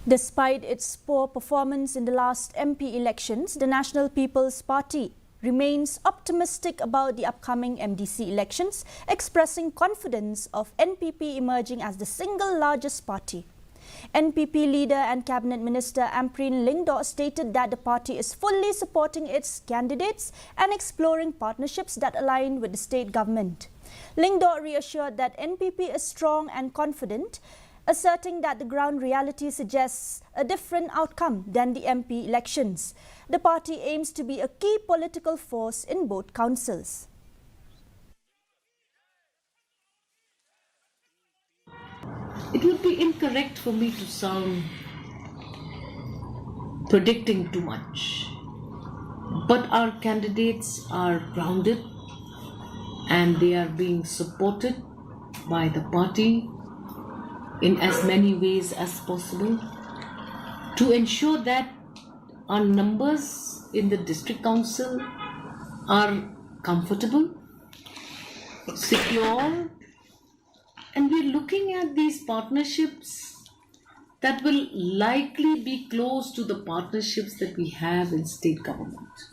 Despite its poor performance in the last MP elections, the National People's Party remains optimistic about the upcoming MDC elections, expressing confidence of NPP emerging as the single largest party. NPP leader and Cabinet Minister Ampreen Lyngdoh stated that the party is fully supporting its candidates and exploring partnerships that align with the state government. Lyngdoh reassured that NPP is strong and confident, asserting that the ground reality suggests a different outcome than the MP elections. The party aims to be a key political force in both councils. It would be incorrect for me to sound predicting too much, but our candidates are grounded and they are being supported by the party in as many ways as possible to ensure that our numbers in the district council are comfortable, secure, and we're looking at these partnerships that will likely be close to the partnerships that we have in state government.